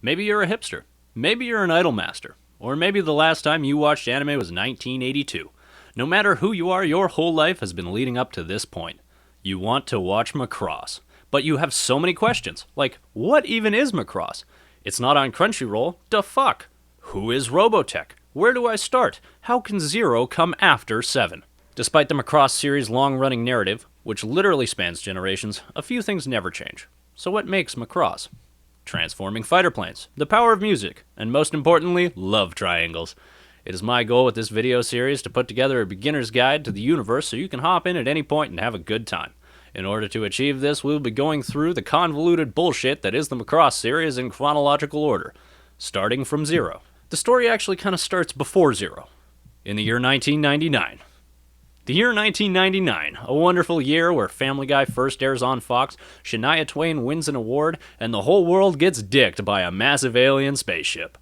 Maybe you're a hipster. Maybe you're an idol master. Or maybe the last time you watched anime was 1982. No matter who you are, your whole life has been leading up to this point. You want to watch Macross, but you have so many questions. Like, what even is Macross? It's not on Crunchyroll. Da fuck? Who is Robotech? Where do I start? How can Zero come after 7? Despite the Macross series' long-running narrative, which literally spans generations, a few things never change. So what makes Macross? Transforming fighter planes, the power of music, and most importantly, love triangles. It is my goal with this video series to put together a beginner's guide to the universe so you can hop in at any point and have a good time. In order to achieve this, we'll be going through the convoluted bullshit that is the Macross series in chronological order, starting from Zero. The story actually kind of starts before Zero, in the year 1999. The year 1999, a wonderful year where Family Guy first airs on Fox, Shania Twain wins an award, and the whole world gets dicked by a massive alien spaceship.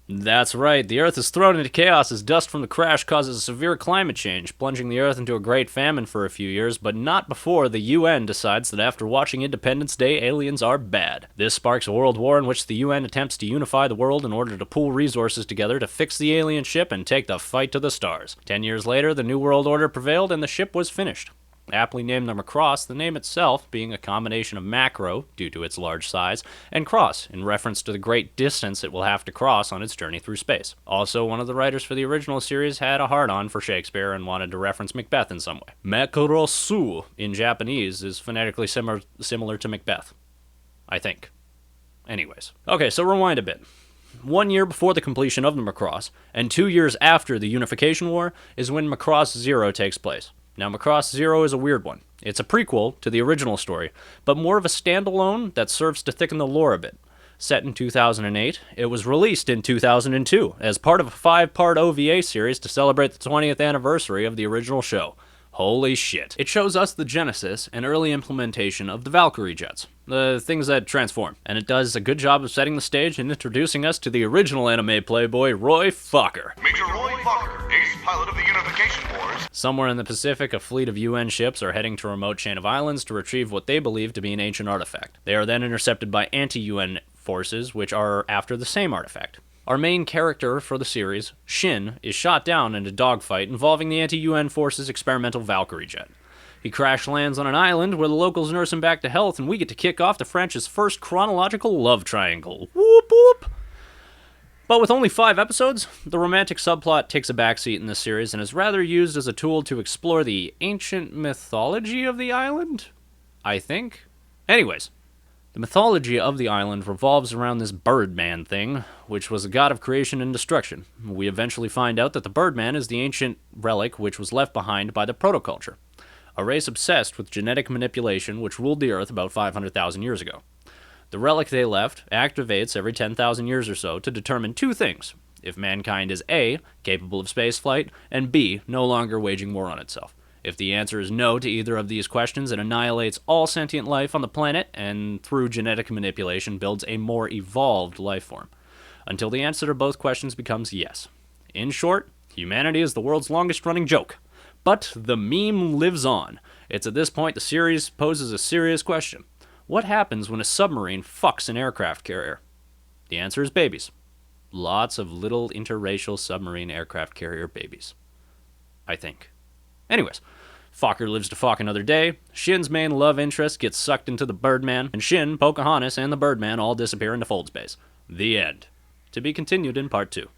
That's right, the Earth is thrown into chaos as dust from the crash causes a severe climate change, plunging the Earth into a great famine for a few years, but not before the UN decides that after watching Independence Day, aliens are bad. This sparks a world war in which the UN attempts to unify the world in order to pool resources together to fix the alien ship and take the fight to the stars. 10 years later, the New World Order prevailed and the ship was finished. Aptly named the Macross, the name itself being a combination of macro, due to its large size, and cross, in reference to the great distance it will have to cross on its journey through space. Also, one of the writers for the original series had a hard-on for Shakespeare and wanted to reference Macbeth in some way. Macross in Japanese is phonetically similar to Macbeth. I think. Anyways. Okay, so rewind a bit. 1 year before the completion of the Macross, and 2 years after the Unification War, is when Macross Zero takes place. Now, Macross Zero is a weird one. It's a prequel to the original story, but more of a standalone that serves to thicken the lore a bit. Set in 2008, it was released in 2002 as part of a 5-part OVA series to celebrate the 20th anniversary of the original show. Holy shit. It shows us the genesis and early implementation of the Valkyrie jets, the things that transform, and it does a good job of setting the stage and introducing us to the original anime playboy, Roy Fokker. Major Roy Fokker, ace pilot of the Unification Wars. Somewhere in the Pacific, a fleet of UN ships are heading to a remote chain of islands to retrieve what they believe to be an ancient artifact. They are then intercepted by anti-UN forces, which are after the same artifact. Our main character for the series, Shin, is shot down in a dogfight involving the anti-UN forces' experimental Valkyrie jet. He crash lands on an island where the locals nurse him back to health, and we get to kick off the French's first chronological love triangle. Whoop whoop! But with only 5 episodes, the romantic subplot takes a backseat in this series and is rather used as a tool to explore the ancient mythology of the island, I think. Anyways, the mythology of the island revolves around this Birdman thing, which was a god of creation and destruction. We eventually find out that the Birdman is the ancient relic which was left behind by the protoculture, a race obsessed with genetic manipulation which ruled the Earth about 500,000 years ago. The relic they left activates every 10,000 years or so to determine 2 things: if mankind is A, capable of spaceflight, and B, no longer waging war on itself. If the answer is no to either of these questions, it annihilates all sentient life on the planet and, through genetic manipulation, builds a more evolved life form, until the answer to both questions becomes yes. In short, humanity is the world's longest-running joke. But the meme lives on. It's at this point the series poses a serious question. What happens when a submarine fucks an aircraft carrier? The answer is babies. Lots of little interracial submarine aircraft carrier babies. I think. Anyways, Fokker lives to fuck another day, Shin's main love interest gets sucked into the Birdman, and Shin, Pocahontas, and the Birdman all disappear into fold space. The end. To be continued in part 2.